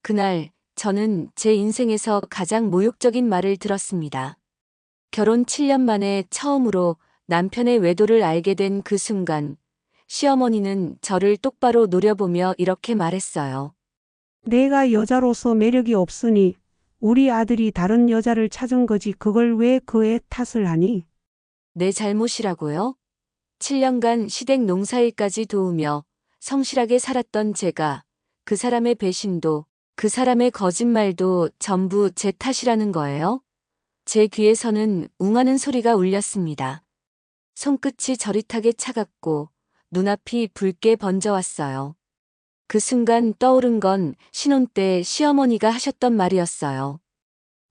그날 저는 제 인생에서 가장 모욕적인 말을 들었습니다. 결혼 7년 만에 처음으로 남편의 외도를 알게 된 그 순간, 시어머니는 저를 똑바로 노려보며 이렇게 말했어요. 내가 여자로서 매력이 없으니 우리 아들이 다른 여자를 찾은 거지 그걸 왜 그 애 탓을 하니? 내 잘못이라고요? 7년간 시댁 농사일까지 도우며 성실하게 살았던 제가 그 사람의 배신도 그 사람의 거짓말도 전부 제 탓이라는 거예요? 제 귀에서는 웅하는 소리가 울렸습니다. 손끝이 저릿하게 차갑고 눈앞이 붉게 번져왔어요. 그 순간 떠오른 건 신혼 때 시어머니가 하셨던 말이었어요.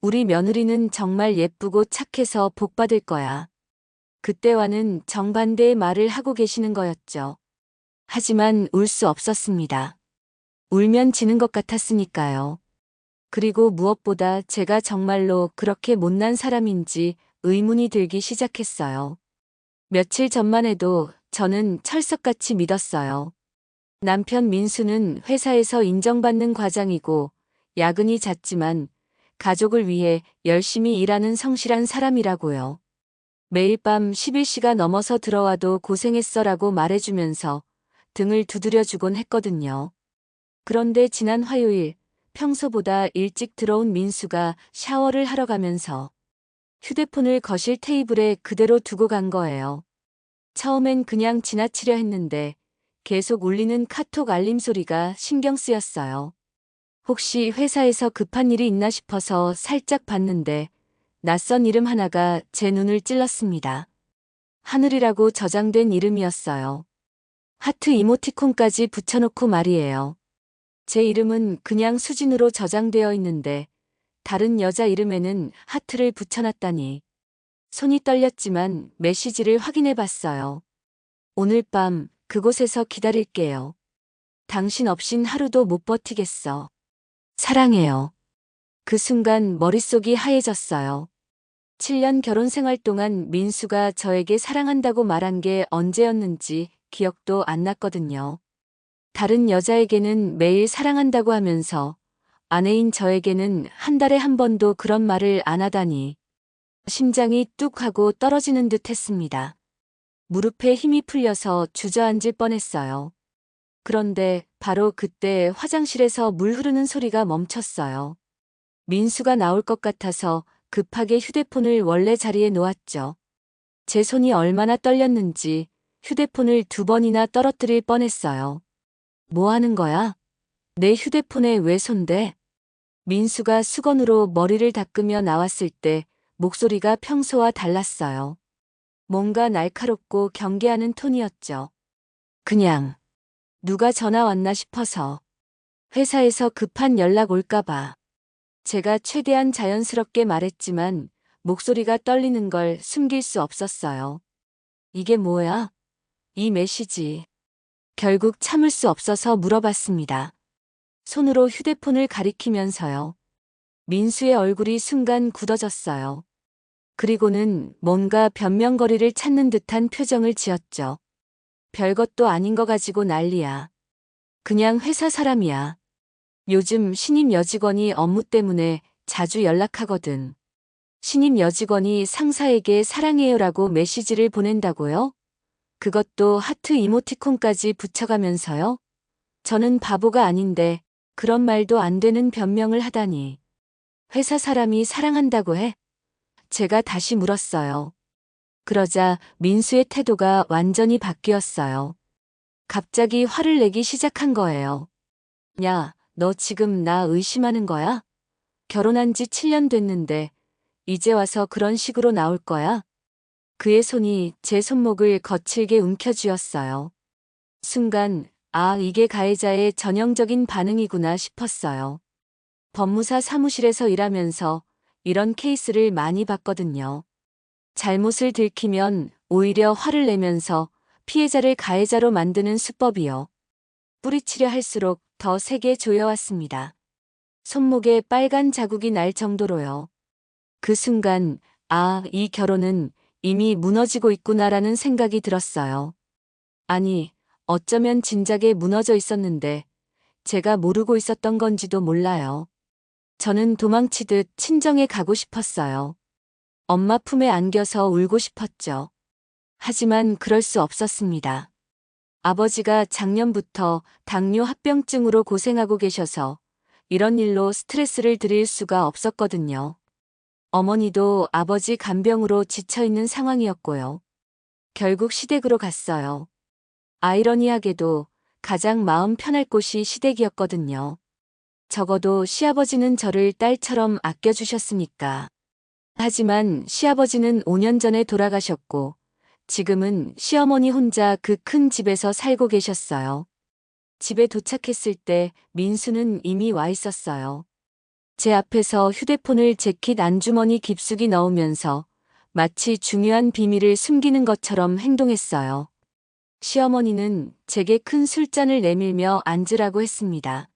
우리 며느리는 정말 예쁘고 착해서 복 받을 거야. 그때와는 정반대의 말을 하고 계시는 거였죠. 하지만 울 수 없었습니다. 울면 지는 것 같았으니까요. 그리고 무엇보다 제가 정말로 그렇게 못난 사람인지 의문이 들기 시작했어요. 며칠 전만 해도 저는 철석같이 믿었어요. 남편 민수는 회사에서 인정받는 과장이고 야근이 잦지만 가족을 위해 열심히 일하는 성실한 사람이라고요. 매일 밤 11시가 넘어서 들어와도 고생했어라고 말해주면서 등을 두드려주곤 했거든요. 그런데 지난 화요일 평소보다 일찍 들어온 민수가 샤워를 하러 가면서 휴대폰을 거실 테이블에 그대로 두고 간 거예요. 처음엔 그냥 지나치려 했는데 계속 울리는 카톡 알림 소리가 신경 쓰였어요. 혹시 회사에서 급한 일이 있나 싶어서 살짝 봤는데 낯선 이름 하나가 제 눈을 찔렀습니다. 하늘이라고 저장된 이름이었어요. 하트 이모티콘까지 붙여놓고 말이에요. 제 이름은 그냥 수진으로 저장되어 있는데 다른 여자 이름에는 하트를 붙여놨다니. 손이 떨렸지만 메시지를 확인해 봤어요. 오늘 밤 그곳에서 기다릴게요. 당신 없인 하루도 못 버티겠어. 사랑해요. 그 순간 머릿속이 하얘졌어요. 7년 결혼 생활 동안 민수가 저에게 사랑한다고 말한 게 언제였는지 기억도 안 났거든요. 다른 여자에게는 매일 사랑한다고 하면서 아내인 저에게는 한 달에 한 번도 그런 말을 안 하다니. 심장이 뚝 하고 떨어지는 듯 했습니다. 무릎에 힘이 풀려서 주저앉을 뻔했어요. 그런데 바로 그때 화장실에서 물 흐르는 소리가 멈췄어요. 민수가 나올 것 같아서 급하게 휴대폰을 원래 자리에 놓았죠. 제 손이 얼마나 떨렸는지 휴대폰을 2번이나 떨어뜨릴 뻔했어요. 뭐 하는 거야? 내 휴대폰에 왜 손대? 민수가 수건으로 머리를 닦으며 나왔을 때 목소리가 평소와 달랐어요. 뭔가 날카롭고 경계하는 톤이었죠. 그냥 누가 전화 왔나 싶어서. 회사에서 급한 연락 올까봐. 제가 최대한 자연스럽게 말했지만 목소리가 떨리는 걸 숨길 수 없었어요. 이게 뭐야? 이 메시지. 결국 참을 수 없어서 물어봤습니다. 손으로 휴대폰을 가리키면서요. 민수의 얼굴이 순간 굳어졌어요. 그리고는 뭔가 변명거리를 찾는 듯한 표정을 지었죠. 별것도 아닌 거 가지고 난리야. 그냥 회사 사람이야. 요즘 신입 여직원이 업무 때문에 자주 연락하거든. 신입 여직원이 상사에게 사랑해요라고 메시지를 보낸다고요? 그것도 하트 이모티콘까지 붙여가면서요? 저는 바보가 아닌데 그런 말도 안 되는 변명을 하다니. 회사 사람이 사랑한다고 해? 제가 다시 물었어요. 그러자 민수의 태도가 완전히 바뀌었어요. 갑자기 화를 내기 시작한 거예요. 야, 너 지금 나 의심하는 거야? 결혼한 지 7년 됐는데 이제 와서 그런 식으로 나올 거야? 그의 손이 제 손목을 거칠게 움켜쥐었어요. 순간, 아, 이게 가해자의 전형적인 반응이구나 싶었어요. 법무사 사무실에서 일하면서 이런 케이스를 많이 봤거든요. 잘못을 들키면 오히려 화를 내면서 피해자를 가해자로 만드는 수법이요. 뿌리치려 할수록 더 세게 조여왔습니다. 손목에 빨간 자국이 날 정도로요. 그 순간, 아, 이 결혼은 이미 무너지고 있구나라는 생각이 들었어요. 아니, 어쩌면 진작에 무너져 있었는데 제가 모르고 있었던 건지도 몰라요. 저는 도망치듯 친정에 가고 싶었어요. 엄마 품에 안겨서 울고 싶었죠. 하지만 그럴 수 없었습니다. 아버지가 작년부터 당뇨 합병증으로 고생하고 계셔서 이런 일로 스트레스를 드릴 수가 없었거든요. 어머니도 아버지 간병으로 지쳐있는 상황이었고요. 결국 시댁으로 갔어요. 아이러니하게도 가장 마음 편할 곳이 시댁이었거든요. 적어도 시아버지는 저를 딸처럼 아껴주셨으니까. 하지만 시아버지는 5년 전에 돌아가셨고 지금은 시어머니 혼자 그 큰 집에서 살고 계셨어요. 집에 도착했을 때 민수는 이미 와 있었어요. 제 앞에서 휴대폰을 재킷 안주머니 깊숙이 넣으면서 마치 중요한 비밀을 숨기는 것처럼 행동했어요. 시어머니는 제게 큰 술잔을 내밀며 앉으라고 했습니다.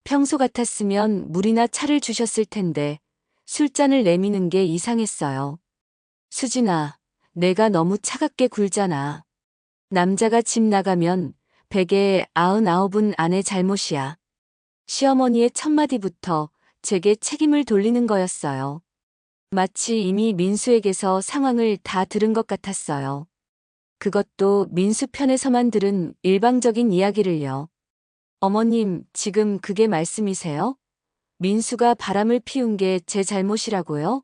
평소 같았으면 물이나 차를 주셨을 텐데 술잔을 내미는 게 이상했어요. 수진아, 내가 너무 차갑게 굴잖아. 남자가 집 나가면 베개에 99은 아내 잘못이야. 시어머니의 첫마디부터 제게 책임을 돌리는 거였어요. 마치 이미 민수에게서 상황을 다 들은 것 같았어요. 그것도 민수 편에서만 들은 일방적인 이야기를요. 어머님, 지금 그게 말씀이세요? 민수가 바람을 피운 게 제 잘못이라고요?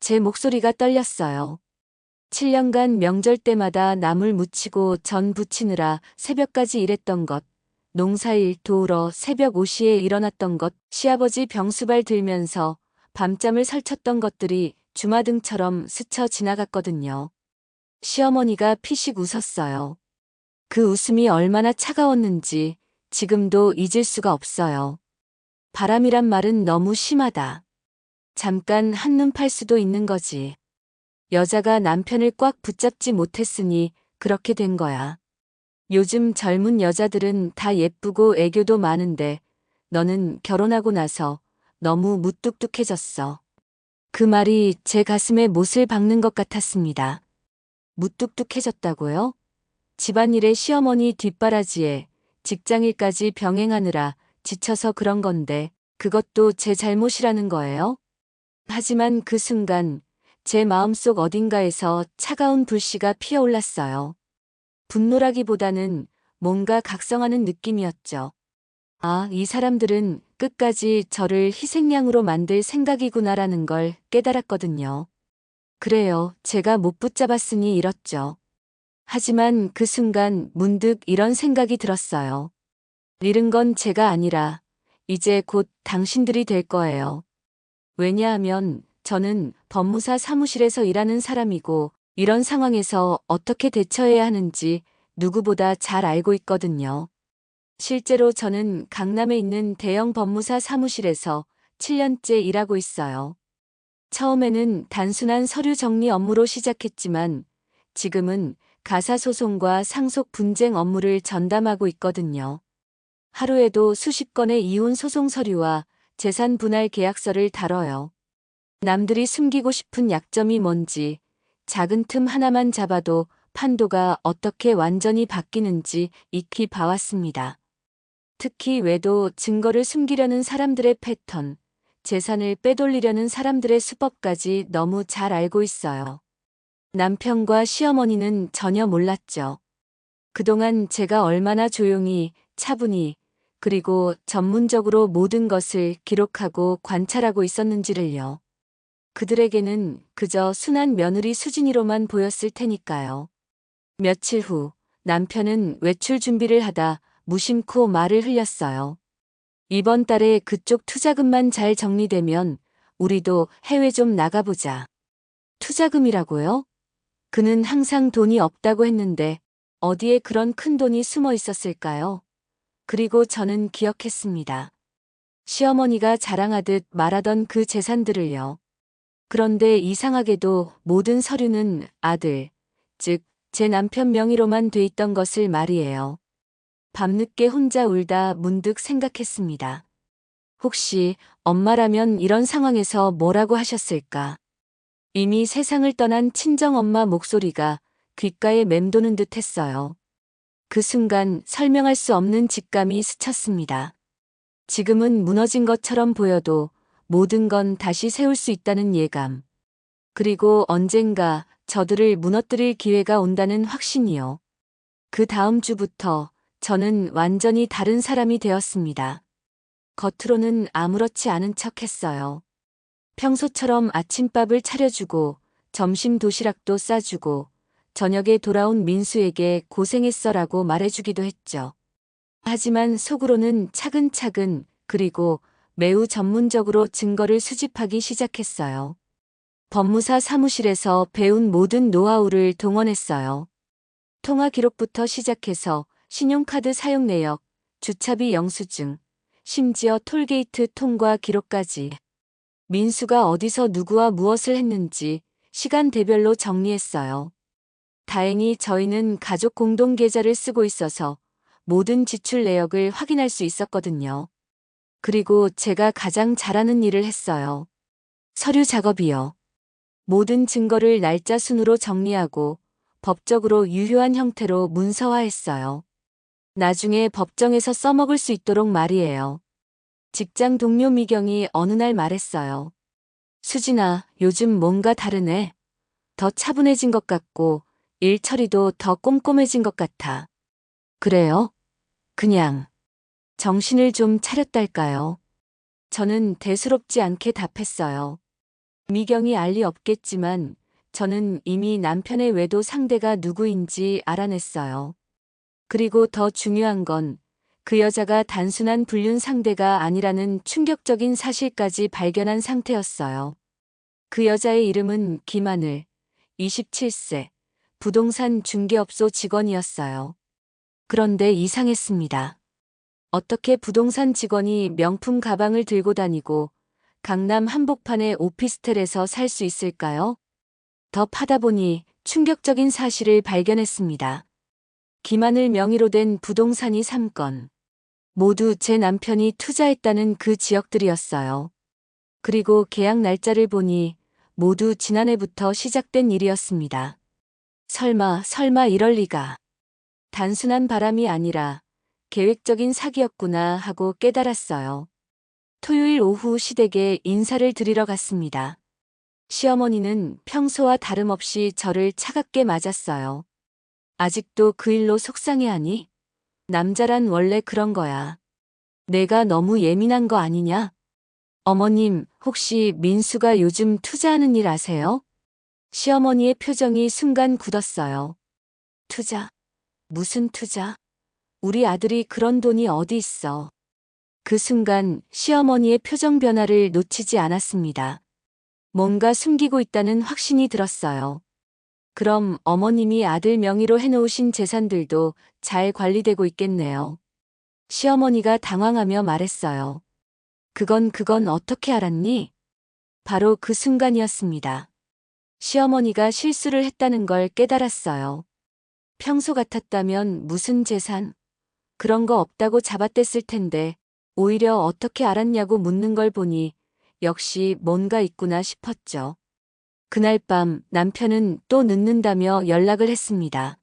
제 목소리가 떨렸어요. 7년간 명절 때마다 나물 무치고 전 부치느라 새벽까지 일했던 것, 농사일 도우러 새벽 5시에 일어났던 것, 시아버지 병수발 들면서 밤잠을 설쳤던 것들이 주마등처럼 스쳐 지나갔거든요. 시어머니가 피식 웃었어요. 그 웃음이 얼마나 차가웠는지 지금도 잊을 수가 없어요. 바람이란 말은 너무 심하다. 잠깐 한눈 팔 수도 있는 거지. 여자가 남편을 꽉 붙잡지 못했으니 그렇게 된 거야. 요즘 젊은 여자들은 다 예쁘고 애교도 많은데 너는 결혼하고 나서 너무 무뚝뚝해졌어. 그 말이 제 가슴에 못을 박는 것 같았습니다. 무뚝뚝해졌다고요? 집안일에 시어머니 뒷바라지에 직장일까지 병행하느라 지쳐서 그런 건데 그것도 제 잘못이라는 거예요? 하지만 그 순간 제 마음속 어딘가에서 차가운 불씨가 피어올랐어요. 분노라기보다는 뭔가 각성하는 느낌이었죠. 아, 이 사람들은 끝까지 저를 희생양으로 만들 생각이구나라는 걸 깨달았거든요. 그래요, 제가 못 붙잡았으니 잃었죠. 하지만 그 순간 문득 이런 생각이 들었어요. 잃은 건 제가 아니라 이제 곧 당신들이 될 거예요. 왜냐하면 저는 법무사 사무실에서 일하는 사람이고 이런 상황에서 어떻게 대처해야 하는지 누구보다 잘 알고 있거든요. 실제로 저는 강남에 있는 대형 법무사 사무실에서 7년째 일하고 있어요. 처음에는 단순한 서류 정리 업무로 시작했지만 지금은 가사소송과 상속 분쟁 업무를 전담하고 있거든요. 하루에도 수십 건의 이혼 소송 서류와 재산 분할 계약서를 다뤄요. 남들이 숨기고 싶은 약점이 뭔지, 작은 틈 하나만 잡아도 판도가 어떻게 완전히 바뀌는지 익히 봐왔습니다. 특히 외도 증거를 숨기려는 사람들의 패턴, 재산을 빼돌리려는 사람들의 수법까지 너무 잘 알고 있어요. 남편과 시어머니는 전혀 몰랐죠. 그동안 제가 얼마나 조용히, 차분히, 그리고 전문적으로 모든 것을 기록하고 관찰하고 있었는지를요. 그들에게는 그저 순한 며느리 수진이로만 보였을 테니까요. 며칠 후 남편은 외출 준비를 하다 무심코 말을 흘렸어요. 이번 달에 그쪽 투자금만 잘 정리되면 우리도 해외 좀 나가보자. 투자금이라고요? 그는 항상 돈이 없다고 했는데 어디에 그런 큰 돈이 숨어 있었을까요? 그리고 저는 기억했습니다. 시어머니가 자랑하듯 말하던 그 재산들을요. 그런데 이상하게도 모든 서류는 아들, 즉 제 남편 명의로만 돼 있던 것을 말이에요. 밤늦게 혼자 울다 문득 생각했습니다. 혹시 엄마라면 이런 상황에서 뭐라고 하셨을까? 이미 세상을 떠난 친정엄마 목소리가 귓가에 맴도는 듯 했어요. 그 순간 설명할 수 없는 직감이 스쳤습니다. 지금은 무너진 것처럼 보여도 모든 건 다시 세울 수 있다는 예감. 그리고 언젠가 저들을 무너뜨릴 기회가 온다는 확신이요. 그 다음 주부터 저는 완전히 다른 사람이 되었습니다. 겉으로는 아무렇지 않은 척 했어요. 평소처럼 아침밥을 차려주고 점심 도시락도 싸주고 저녁에 돌아온 민수에게 고생했어라고 말해주기도 했죠. 하지만 속으로는 차근차근 그리고 매우 전문적으로 증거를 수집하기 시작했어요. 법무사 사무실에서 배운 모든 노하우를 동원했어요. 통화 기록부터 시작해서 신용카드 사용 내역, 주차비 영수증, 심지어 톨게이트 통과 기록까지. 민수가 어디서 누구와 무엇을 했는지 시간대별로 정리했어요. 다행히 저희는 가족 공동 계좌를 쓰고 있어서 모든 지출 내역을 확인할 수 있었거든요. 그리고 제가 가장 잘하는 일을 했어요. 서류 작업이요. 모든 증거를 날짜 순으로 정리하고 법적으로 유효한 형태로 문서화했어요. 나중에 법정에서 써먹을 수 있도록 말이에요. 직장 동료 미경이 어느 날 말했어요. 수진아, 요즘 뭔가 다르네. 더 차분해진 것 같고 일 처리도 더 꼼꼼해진 것 같아. 그래요? 그냥 정신을 좀 차렸달까요? 저는 대수롭지 않게 답했어요. 미경이 알 리 없겠지만 저는 이미 남편의 외도 상대가 누구인지 알아냈어요. 그리고 더 중요한 건 그 여자가 단순한 불륜 상대가 아니라는 충격적인 사실까지 발견한 상태였어요. 그 여자의 이름은 김하늘, 27세, 부동산 중개업소 직원이었어요. 그런데 이상했습니다. 어떻게 부동산 직원이 명품 가방을 들고 다니고 강남 한복판의 오피스텔에서 살 수 있을까요? 더 파다 보니 충격적인 사실을 발견했습니다. 김하늘 명의로 된 부동산이 3건. 모두 제 남편이 투자했다는 그 지역들이었어요. 그리고 계약 날짜를 보니 모두 지난해부터 시작된 일이었습니다. 설마 이럴 리가. 단순한 바람이 아니라 계획적인 사기였구나 하고 깨달았어요. 토요일 오후 시댁에 인사를 드리러 갔습니다. 시어머니는 평소와 다름없이 저를 차갑게 맞았어요. 아직도 그 일로 속상해하니? 남자란 원래 그런 거야. 내가 너무 예민한 거 아니냐? 어머님, 혹시 민수가 요즘 투자하는 일 아세요? 시어머니의 표정이 순간 굳었어요. 투자? 무슨 투자? 우리 아들이 그런 돈이 어디 있어. 그 순간 시어머니의 표정 변화를 놓치지 않았습니다. 뭔가 숨기고 있다는 확신이 들었어요. 그럼 어머님이 아들 명의로 해놓으신 재산들도 잘 관리되고 있겠네요. 시어머니가 당황하며 말했어요. 그건 어떻게 알았니? 바로 그 순간이었습니다. 시어머니가 실수를 했다는 걸 깨달았어요. 평소 같았다면 무슨 재산? 그런 거 없다고 잡아댔을 텐데 오히려 어떻게 알았냐고 묻는 걸 보니 역시 뭔가 있구나 싶었죠. 그날 밤 남편은 또 늦는다며 연락을 했습니다.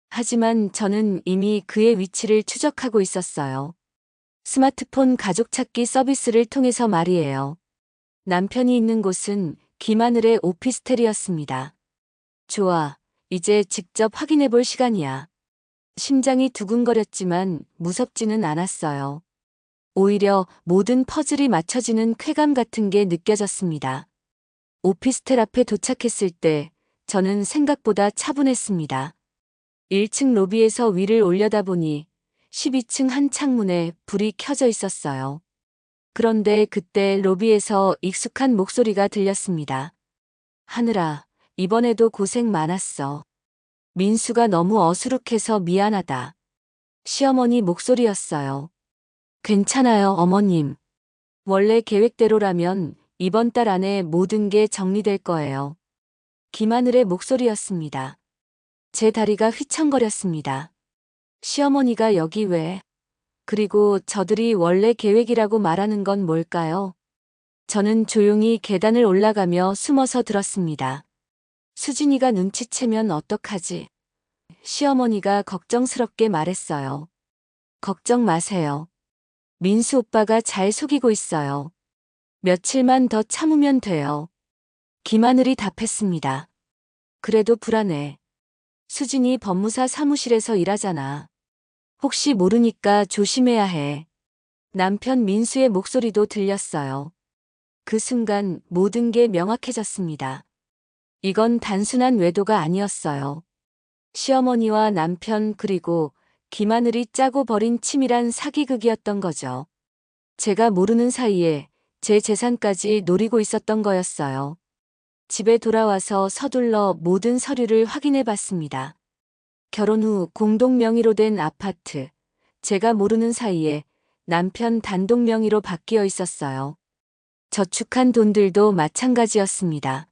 하지만 저는 이미 그의 위치를 추적하고 있었어요. 스마트폰 가족 찾기 서비스를 통해서 말이에요. 남편이 있는 곳은 김하늘의 오피스텔이었습니다. 좋아, 이제 직접 확인해 볼 시간이야. 심장이 두근거렸지만 무섭지는 않았어요. 오히려 모든 퍼즐이 맞춰지는 쾌감 같은 게 느껴졌습니다. 오피스텔 앞에 도착했을 때 저는 생각보다 차분했습니다. 1층 로비에서 위를 올려다보니 12층 한 창문에 불이 켜져 있었어요. 그런데 그때 로비에서 익숙한 목소리가 들렸습니다. 하늘아, 이번에도 고생 많았어. 민수가 너무 어수룩해서 미안하다. 시어머니 목소리였어요. 괜찮아요, 어머님. 원래 계획대로라면 이번 달 안에 모든 게 정리될 거예요. 김하늘의 목소리였습니다. 제 다리가 휘청거렸습니다. 시어머니가 여기 왜? 그리고 저들이 원래 계획이라고 말하는 건 뭘까요? 저는 조용히 계단을 올라가며 숨어서 들었습니다. 수진이가 눈치채면 어떡하지? 시어머니가 걱정스럽게 말했어요. 걱정 마세요. 민수 오빠가 잘 속이고 있어요. 며칠만 더 참으면 돼요. 김하늘이 답했습니다. 그래도 불안해. 수진이 법무사 사무실에서 일하잖아. 혹시 모르니까 조심해야 해. 남편 민수의 목소리도 들렸어요. 그 순간 모든 게 명확해졌습니다. 이건 단순한 외도가 아니었어요. 시어머니와 남편 그리고 김하늘이 짜고 벌인 치밀한 사기극이었던 거죠. 제가 모르는 사이에 제 재산까지 노리고 있었던 거였어요. 집에 돌아와서 서둘러 모든 서류를 확인해 봤습니다. 결혼 후 공동 명의로 된 아파트, 제가 모르는 사이에 남편 단독 명의로 바뀌어 있었어요. 저축한 돈들도 마찬가지였습니다.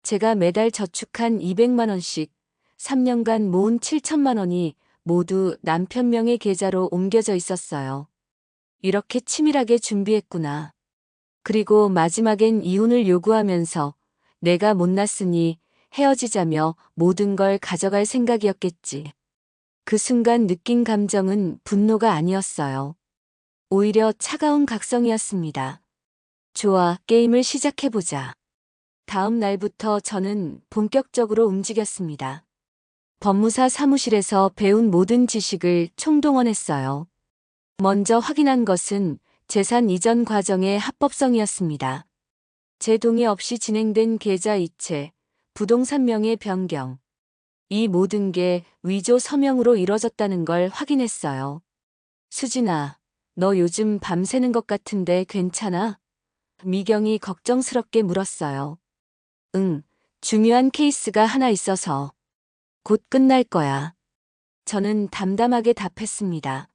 제가 매달 저축한 200만 원씩 3년간 모은 7천만 원이 모두 남편 명의 계좌로 옮겨져 있었어요. 이렇게 치밀하게 준비했구나. 그리고 마지막엔 이혼을 요구하면서 내가 못났으니 헤어지자며 모든 걸 가져갈 생각이었겠지. 그 순간 느낀 감정은 분노가 아니었어요. 오히려 차가운 각성이었습니다. 좋아, 게임을 시작해보자. 다음 날부터 저는 본격적으로 움직였습니다. 법무사 사무실에서 배운 모든 지식을 총동원했어요. 먼저 확인한 것은 재산 이전 과정의 합법성이었습니다. 제 동의 없이 진행된 계좌 이체, 부동산 명의 변경. 이 모든 게 위조 서명으로 이뤄졌다는 걸 확인했어요. 수진아, 너 요즘 밤새는 것 같은데 괜찮아? 미경이 걱정스럽게 물었어요. 응, 중요한 케이스가 하나 있어서. 곧 끝날 거야. 저는 담담하게 답했습니다.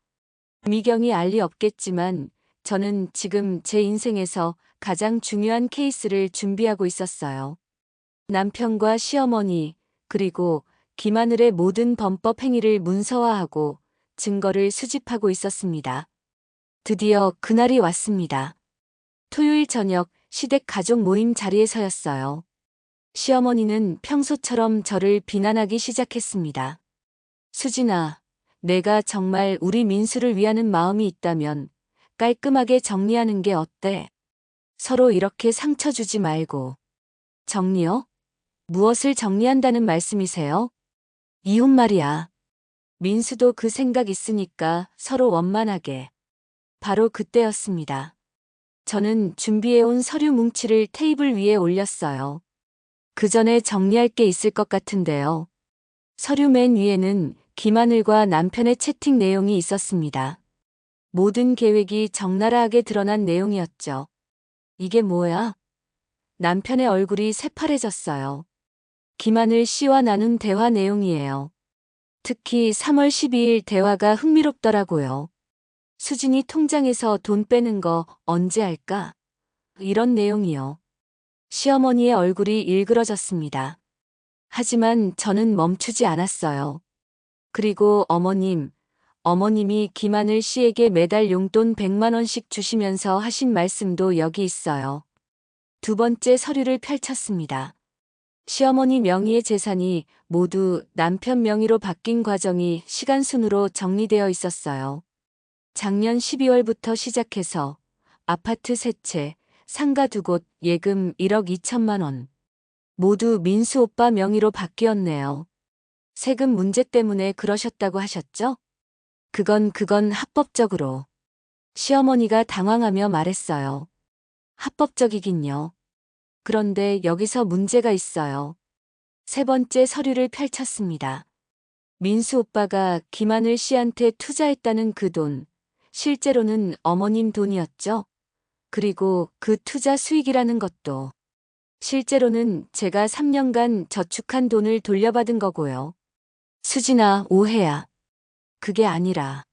미경이 알 리 없겠지만 저는 지금 제 인생에서 가장 중요한 케이스를 준비하고 있었어요. 남편과 시어머니, 그리고 김하늘의 모든 범법 행위를 문서화하고 증거를 수집하고 있었습니다. 드디어 그날이 왔습니다. 토요일 저녁 시댁 가족 모임 자리에서였어요. 시어머니는 평소처럼 저를 비난하기 시작했습니다. 수진아, 내가 정말 우리 민수를 위하는 마음이 있다면 깔끔하게 정리하는 게 어때? 서로 이렇게 상처 주지 말고. 정리요? 무엇을 정리한다는 말씀이세요? 이혼 말이야. 민수도 그 생각 있으니까 서로 원만하게. 바로 그때였습니다. 저는 준비해온 서류 뭉치를 테이블 위에 올렸어요. 그 전에 정리할 게 있을 것 같은데요. 서류 맨 위에는 김하늘과 남편의 채팅 내용이 있었습니다. 모든 계획이 적나라하게 드러난 내용이었죠. 이게 뭐야? 남편의 얼굴이 새파래졌어요. 김하늘 씨와 나눈 대화 내용이에요. 특히 3월 12일 대화가 흥미롭더라고요. 수진이 통장에서 돈 빼는 거 언제 할까? 이런 내용이요. 시어머니의 얼굴이 일그러졌습니다. 하지만 저는 멈추지 않았어요. 그리고 어머님이 김하늘 씨에게 매달 용돈 100만 원씩 주시면서 하신 말씀도 여기 있어요. 두 번째 서류를 펼쳤습니다. 시어머니 명의의 재산이 모두 남편 명의로 바뀐 과정이 시간순으로 정리되어 있었어요. 작년 12월부터 시작해서 아파트 3채, 상가 2곳, 예금 1억 2천만 원. 모두 민수 오빠 명의로 바뀌었네요. 세금 문제 때문에 그러셨다고 하셨죠? 그건 합법적으로. 시어머니가 당황하며 말했어요. 합법적이긴요. 그런데 여기서 문제가 있어요. 세 번째 서류를 펼쳤습니다. 민수 오빠가 김하늘 씨한테 투자했다는 그 돈, 실제로는 어머님 돈이었죠? 그리고 그 투자 수익이라는 것도 실제로는 제가 3년간 저축한 돈을 돌려받은 거고요. 수진아, 오해야. 그게 아니라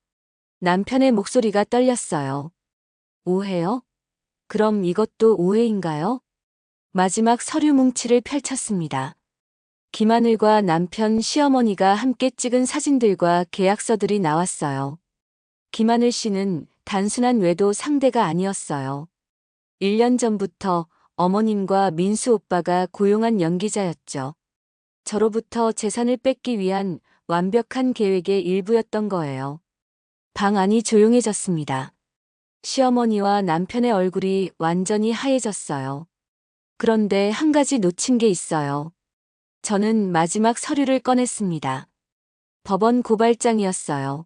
남편의 목소리가 떨렸어요. 오해요? 그럼 이것도 오해인가요? 마지막 서류 뭉치를 펼쳤습니다. 김하늘과 남편 시어머니가 함께 찍은 사진들과 계약서들이 나왔어요. 김하늘 씨는 단순한 외도 상대가 아니었어요. 1년 전부터 어머님과 민수 오빠가 고용한 연기자였죠. 저로부터 재산을 뺏기 위한 완벽한 계획의 일부였던 거예요. 방 안이 조용해졌습니다. 시어머니와 남편의 얼굴이 완전히 하얘졌어요. 그런데 한 가지 놓친 게 있어요. 저는 마지막 서류를 꺼냈습니다. 법원 고발장이었어요.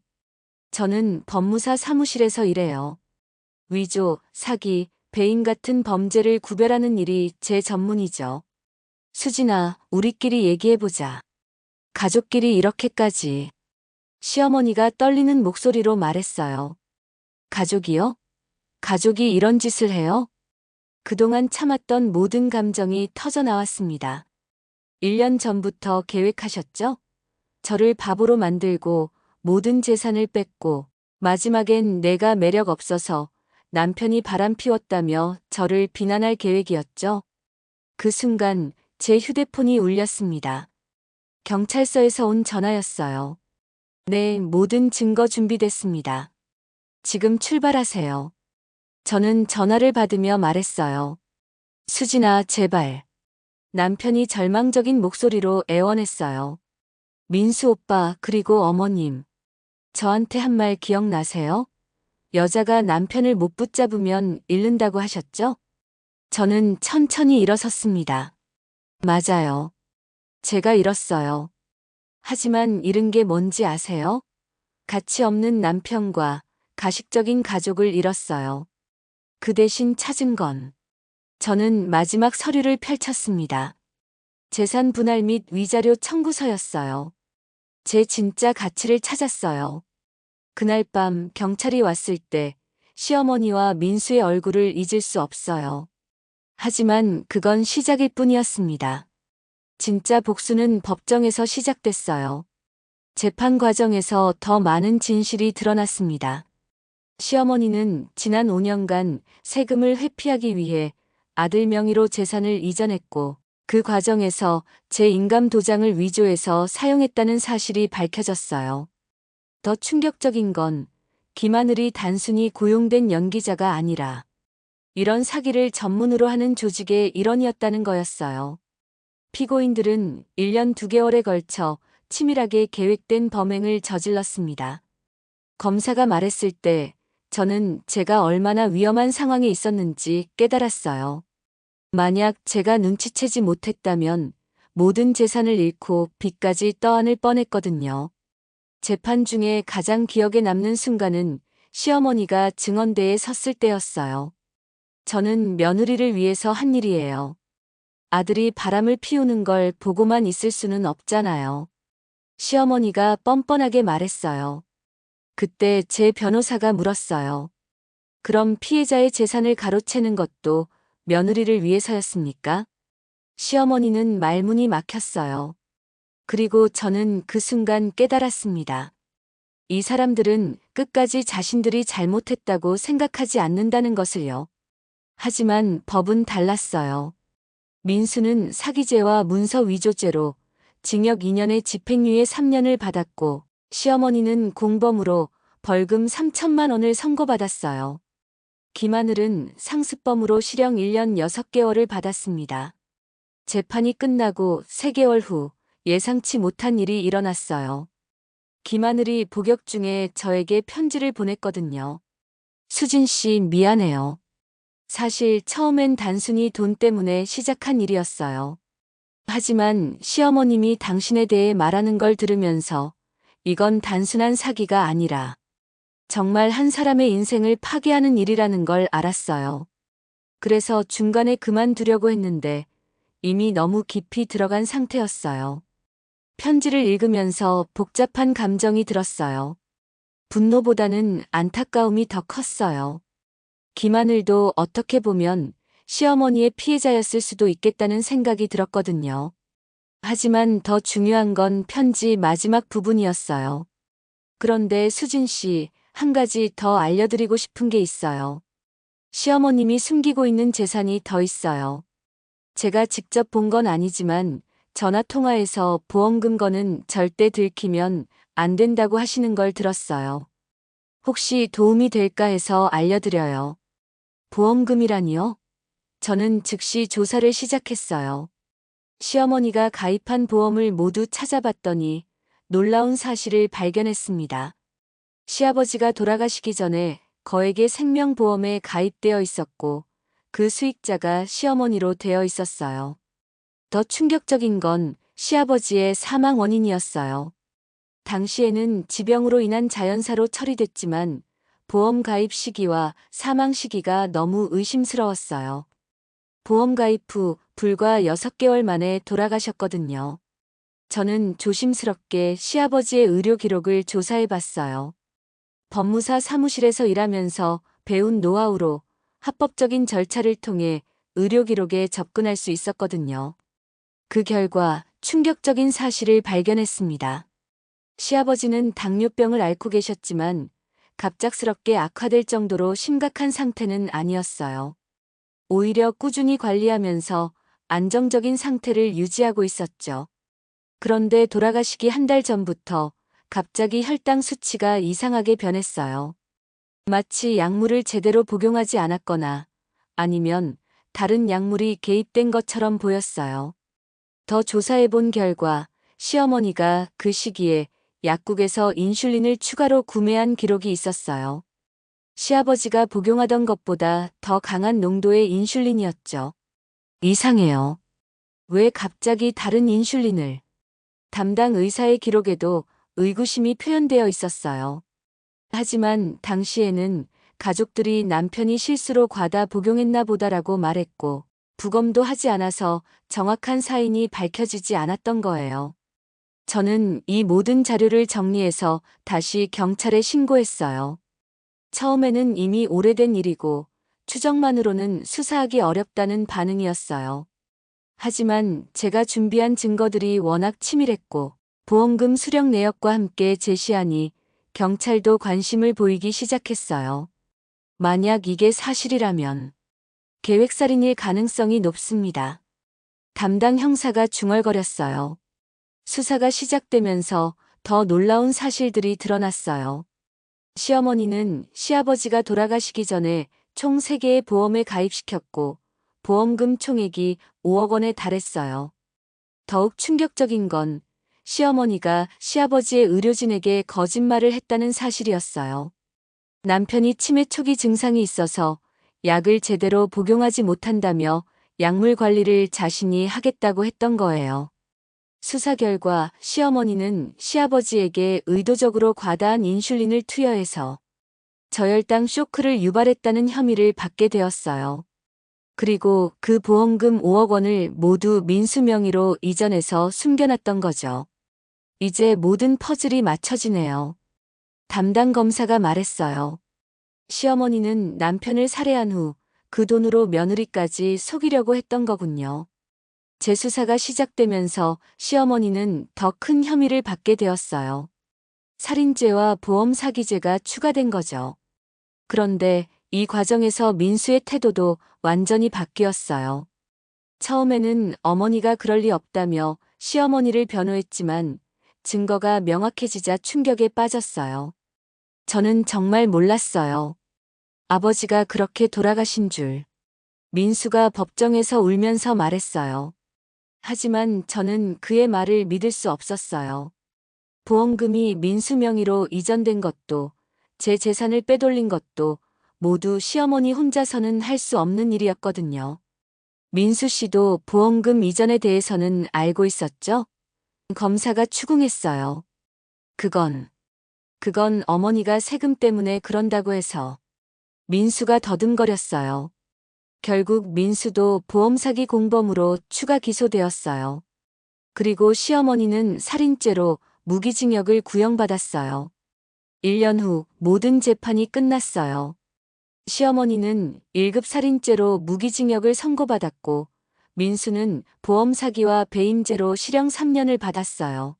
저는 법무사 사무실에서 일해요. 위조, 사기, 배임 같은 범죄를 구별하는 일이 제 전문이죠. 수진아, 우리끼리 얘기해보자. 가족끼리 이렇게까지. 시어머니가 떨리는 목소리로 말했어요. 가족이요? 가족이 이런 짓을 해요? 그동안 참았던 모든 감정이 터져 나왔습니다. 1년 전부터 계획하셨죠? 저를 바보로 만들고 모든 재산을 뺏고 마지막엔 내가 매력 없어서 남편이 바람 피웠다며 저를 비난할 계획이었죠. 그 순간 제 휴대폰이 울렸습니다. 경찰서에서 온 전화였어요. 네, 모든 증거 준비됐습니다. 지금 출발하세요. 저는 전화를 받으며 말했어요. 수진아, 제발. 남편이 절망적인 목소리로 애원했어요. 민수 오빠, 그리고 어머님. 저한테 한 말 기억나세요? 여자가 남편을 못 붙잡으면 잃는다고 하셨죠? 저는 천천히 일어섰습니다. 맞아요. 제가 잃었어요. 하지만 잃은 게 뭔지 아세요? 가치 없는 남편과 가식적인 가족을 잃었어요. 그 대신 찾은 건 저는 마지막 서류를 펼쳤습니다. 재산 분할 및 위자료 청구서였어요. 제 진짜 가치를 찾았어요. 그날 밤 경찰이 왔을 때 시어머니와 민수의 얼굴을 잊을 수 없어요. 하지만 그건 시작일 뿐이었습니다. 진짜 복수는 법정에서 시작됐어요. 재판 과정에서 더 많은 진실이 드러났습니다. 시어머니는 지난 5년간 세금을 회피하기 위해 아들 명의로 재산을 이전했고 그 과정에서 제 인감 도장을 위조해서 사용했다는 사실이 밝혀졌어요. 더 충격적인 건 김하늘이 단순히 고용된 연기자가 아니라 이런 사기를 전문으로 하는 조직의 일원이었다는 거였어요. 피고인들은 1년 2개월에 걸쳐 치밀하게 계획된 범행을 저질렀습니다. 검사가 말했을 때 저는 제가 얼마나 위험한 상황에 있었는지 깨달았어요. 만약 제가 눈치채지 못했다면 모든 재산을 잃고 빚까지 떠안을 뻔했거든요. 재판 중에 가장 기억에 남는 순간은 시어머니가 증언대에 섰을 때였어요. 저는 며느리를 위해서 한 일이에요. 아들이 바람을 피우는 걸 보고만 있을 수는 없잖아요. 시어머니가 뻔뻔하게 말했어요. 그때 제 변호사가 물었어요. 그럼 피해자의 재산을 가로채는 것도 며느리를 위해서였습니까? 시어머니는 말문이 막혔어요. 그리고 저는 그 순간 깨달았습니다. 이 사람들은 끝까지 자신들이 잘못했다고 생각하지 않는다는 것을요. 하지만 법은 달랐어요. 민수는 사기죄와 문서 위조죄로 징역 2년에 집행유예 3년을 받았고 시어머니는 공범으로 벌금 3천만 원을 선고받았어요. 김하늘은 상습범으로 실형 1년 6개월을 받았습니다. 재판이 끝나고 3개월 후 예상치 못한 일이 일어났어요. 김하늘이 복역 중에 저에게 편지를 보냈거든요. 수진 씨, 미안해요. 사실 처음엔 단순히 돈 때문에 시작한 일이었어요. 하지만 시어머님이 당신에 대해 말하는 걸 들으면서 이건 단순한 사기가 아니라 정말 한 사람의 인생을 파괴하는 일이라는 걸 알았어요. 그래서 중간에 그만두려고 했는데 이미 너무 깊이 들어간 상태였어요. 편지를 읽으면서 복잡한 감정이 들었어요. 분노보다는 안타까움이 더 컸어요. 김하늘도 어떻게 보면 시어머니의 피해자였을 수도 있겠다는 생각이 들었거든요. 하지만 더 중요한 건 편지 마지막 부분이었어요. 그런데 수진 씨, 한 가지 더 알려드리고 싶은 게 있어요. 시어머님이 숨기고 있는 재산이 더 있어요. 제가 직접 본 건 아니지만 전화 통화에서 보험금 거는 절대 들키면 안 된다고 하시는 걸 들었어요. 혹시 도움이 될까 해서 알려드려요. 보험금이라니요? 저는 즉시 조사를 시작했어요. 시어머니가 가입한 보험을 모두 찾아봤더니 놀라운 사실을 발견했습니다. 시아버지가 돌아가시기 전에 거액의 생명보험에 가입되어 있었고 그 수익자가 시어머니로 되어 있었어요. 더 충격적인 건 시아버지의 사망 원인이었어요. 당시에는 지병으로 인한 자연사로 처리됐지만 보험 가입 시기와 사망 시기가 너무 의심스러웠어요. 보험 가입 후 불과 6개월 만에 돌아가셨거든요. 저는 조심스럽게 시아버지의 의료 기록을 조사해 봤어요. 법무사 사무실에서 일하면서 배운 노하우로 합법적인 절차를 통해 의료 기록에 접근할 수 있었거든요. 그 결과 충격적인 사실을 발견했습니다. 시아버지는 당뇨병을 앓고 계셨지만 갑작스럽게 악화될 정도로 심각한 상태는 아니었어요. 오히려 꾸준히 관리하면서 안정적인 상태를 유지하고 있었죠. 그런데 돌아가시기 한 달 전부터 갑자기 혈당 수치가 이상하게 변했어요. 마치 약물을 제대로 복용하지 않았거나 아니면 다른 약물이 개입된 것처럼 보였어요. 더 조사해 본 결과 시어머니가 그 시기에 약국에서 인슐린을 추가로 구매한 기록이 있었어요. 시아버지가 복용하던 것보다 더 강한 농도의 인슐린이었죠. 이상해요. 왜 갑자기 다른 인슐린을? 담당 의사의 기록에도 의구심이 표현되어 있었어요. 하지만 당시에는 가족들이 남편이 실수로 과다 복용했나 보다라고 말했고 부검도 하지 않아서 정확한 사인이 밝혀지지 않았던 거예요. 저는 이 모든 자료를 정리해서 다시 경찰에 신고했어요. 처음에는 이미 오래된 일이고 추정만으로는 수사하기 어렵다는 반응이었어요. 하지만 제가 준비한 증거들이 워낙 치밀했고 보험금 수령 내역과 함께 제시하니 경찰도 관심을 보이기 시작했어요. 만약 이게 사실이라면 계획살인일 가능성이 높습니다. 담당 형사가 중얼거렸어요. 수사가 시작되면서 더 놀라운 사실들이 드러났어요. 시어머니는 시아버지가 돌아가시기 전에 총 3개의 보험에 가입시켰고 보험금 총액이 5억 원에 달했어요. 더욱 충격적인 건 시어머니가 시아버지의 의료진에게 거짓말을 했다는 사실이었어요. 남편이 치매 초기 증상이 있어서 약을 제대로 복용하지 못한다며 약물 관리를 자신이 하겠다고 했던 거예요. 수사 결과 시어머니는 시아버지에게 의도적으로 과다한 인슐린을 투여해서 저혈당 쇼크를 유발했다는 혐의를 받게 되었어요. 그리고 그 보험금 5억 원을 모두 민수 명의로 이전해서 숨겨놨던 거죠. 이제 모든 퍼즐이 맞춰지네요. 담당 검사가 말했어요. 시어머니는 남편을 살해한 후 그 돈으로 며느리까지 속이려고 했던 거군요. 재수사가 시작되면서 시어머니는 더 큰 혐의를 받게 되었어요. 살인죄와 보험 사기죄가 추가된 거죠. 그런데 이 과정에서 민수의 태도도 완전히 바뀌었어요. 처음에는 어머니가 그럴 리 없다며 시어머니를 변호했지만 증거가 명확해지자 충격에 빠졌어요. 저는 정말 몰랐어요. 아버지가 그렇게 돌아가신 줄. 민수가 법정에서 울면서 말했어요. 하지만 저는 그의 말을 믿을 수 없었어요. 보험금이 민수 명의로 이전된 것도 제 재산을 빼돌린 것도 모두 시어머니 혼자서는 할 수 없는 일이었거든요. 민수 씨도 보험금 이전에 대해서는 알고 있었죠? 검사가 추궁했어요. 그건 어머니가 세금 때문에 그런다고 해서. 민수가 더듬거렸어요. 결국 민수도 보험 사기 공범으로 추가 기소되었어요. 그리고 시어머니는 살인죄로 무기징역을 구형받았어요. 1년 후 모든 재판이 끝났어요. 시어머니는 1급 살인죄로 무기징역을 선고받았고 민수는 보험 사기와 배임죄로 실형 3년을 받았어요.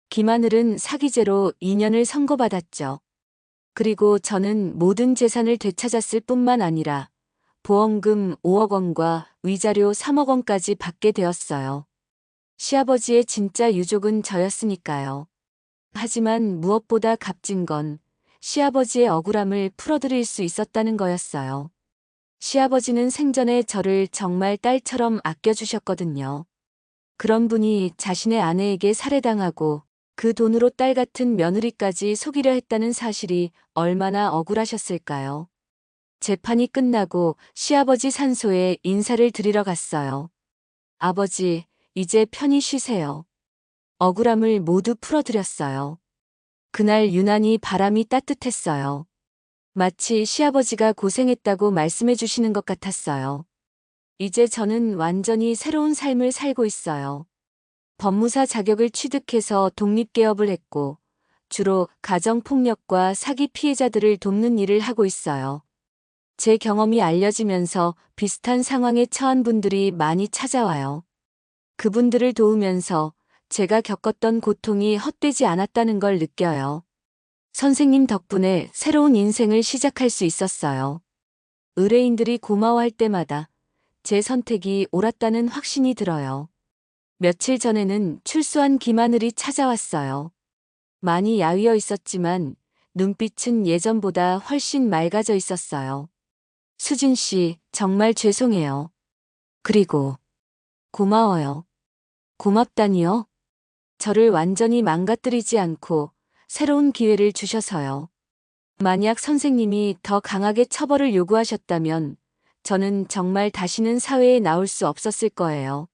김하늘은 사기죄로 2년을 선고받았죠. 그리고 저는 모든 재산을 되찾았을 뿐만 아니라 보험금 5억 원과 위자료 3억 원까지 받게 되었어요. 시아버지의 진짜 유족은 저였으니까요. 하지만 무엇보다 값진 건 시아버지의 억울함을 풀어드릴 수 있었다는 거였어요. 시아버지는 생전에 저를 정말 딸처럼 아껴주셨거든요. 그런 분이 자신의 아내에게 살해당하고 그 돈으로 딸 같은 며느리까지 속이려 했다는 사실이 얼마나 억울하셨을까요? 재판이 끝나고 시아버지 산소에 인사를 드리러 갔어요. 아버지, 이제 편히 쉬세요. 억울함을 모두 풀어드렸어요. 그날 유난히 바람이 따뜻했어요. 마치 시아버지가 고생했다고 말씀해 주시는 것 같았어요. 이제 저는 완전히 새로운 삶을 살고 있어요. 법무사 자격을 취득해서 독립개업을 했고, 주로 가정폭력과 사기 피해자들을 돕는 일을 하고 있어요. 제 경험이 알려지면서 비슷한 상황에 처한 분들이 많이 찾아와요. 그분들을 도우면서 제가 겪었던 고통이 헛되지 않았다는 걸 느껴요. 선생님 덕분에 새로운 인생을 시작할 수 있었어요. 의뢰인들이 고마워할 때마다 제 선택이 옳았다는 확신이 들어요. 며칠 전에는 출소한 김하늘이 찾아왔어요. 많이 야위어 있었지만 눈빛은 예전보다 훨씬 맑아져 있었어요. 수진 씨, 정말 죄송해요. 그리고 고마워요. 고맙다니요? 저를 완전히 망가뜨리지 않고 새로운 기회를 주셔서요. 만약 선생님이 더 강하게 처벌을 요구하셨다면 저는 정말 다시는 사회에 나올 수 없었을 거예요.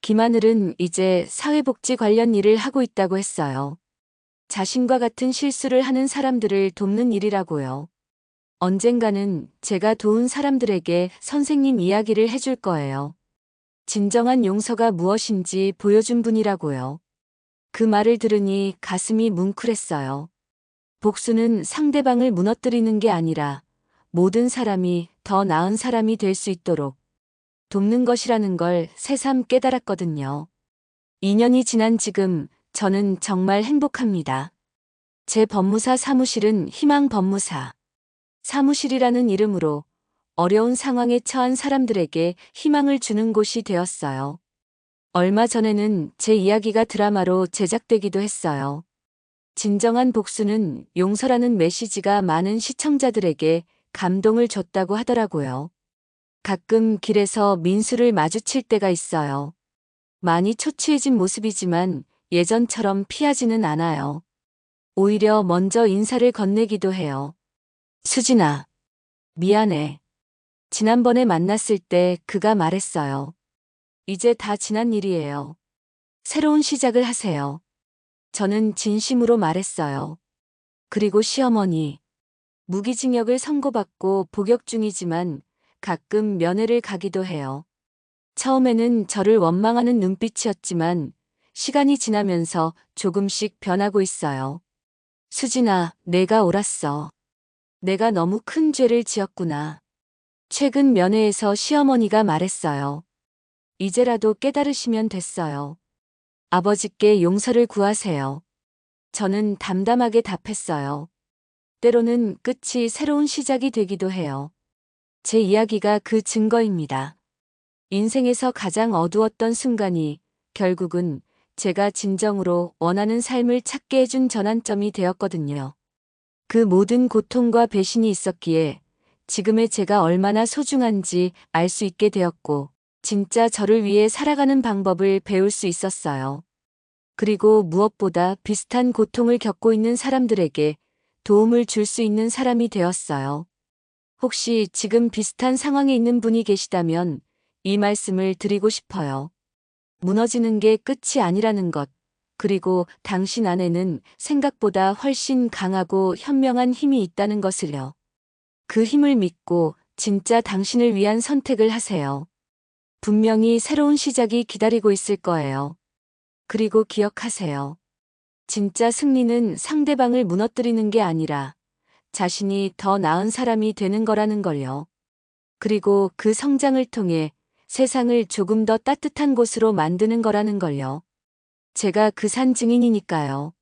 김하늘은 이제 사회복지 관련 일을 하고 있다고 했어요. 자신과 같은 실수를 하는 사람들을 돕는 일이라고요. 언젠가는 제가 도운 사람들에게 선생님 이야기를 해줄 거예요. 진정한 용서가 무엇인지 보여준 분이라고요. 그 말을 들으니 가슴이 뭉클했어요. 복수는 상대방을 무너뜨리는 게 아니라 모든 사람이 더 나은 사람이 될 수 있도록 돕는 것이라는 걸 새삼 깨달았거든요. 2년이 지난 지금 저는 정말 행복합니다. 제 법무사 사무실은 희망 법무사 사무실이라는 이름으로 어려운 상황에 처한 사람들에게 희망을 주는 곳이 되었어요. 얼마 전에는 제 이야기가 드라마로 제작되기도 했어요. 진정한 복수는 용서라는 메시지가 많은 시청자들에게 감동을 줬다고 하더라고요. 가끔 길에서 민수를 마주칠 때가 있어요. 많이 초췌해진 모습이지만 예전처럼 피하지는 않아요. 오히려 먼저 인사를 건네기도 해요. 수진아, 미안해. 지난번에 만났을 때 그가 말했어요. 이제 다 지난 일이에요. 새로운 시작을 하세요. 저는 진심으로 말했어요. 그리고 시어머니, 무기징역을 선고받고 복역 중이지만 가끔 면회를 가기도 해요. 처음에는 저를 원망하는 눈빛이었지만 시간이 지나면서 조금씩 변하고 있어요. 수진아, 내가 옳았어. 내가 너무 큰 죄를 지었구나. 최근 면회에서 시어머니가 말했어요. 이제라도 깨달으시면 됐어요. 아버지께 용서를 구하세요. 저는 담담하게 답했어요. 때로는 끝이 새로운 시작이 되기도 해요. 제 이야기가 그 증거입니다. 인생에서 가장 어두웠던 순간이 결국은 제가 진정으로 원하는 삶을 찾게 해준 전환점이 되었거든요. 그 모든 고통과 배신이 있었기에 지금의 제가 얼마나 소중한지 알 수 있게 되었고, 진짜 저를 위해 살아가는 방법을 배울 수 있었어요. 그리고 무엇보다 비슷한 고통을 겪고 있는 사람들에게 도움을 줄 수 있는 사람이 되었어요. 혹시 지금 비슷한 상황에 있는 분이 계시다면 이 말씀을 드리고 싶어요. 무너지는 게 끝이 아니라는 것, 그리고 당신 안에는 생각보다 훨씬 강하고 현명한 힘이 있다는 것을요. 그 힘을 믿고 진짜 당신을 위한 선택을 하세요. 분명히 새로운 시작이 기다리고 있을 거예요. 그리고 기억하세요. 진짜 승리는 상대방을 무너뜨리는 게 아니라 자신이 더 나은 사람이 되는 거라는 걸요. 그리고 그 성장을 통해 세상을 조금 더 따뜻한 곳으로 만드는 거라는 걸요. 제가 그 산 증인이니까요.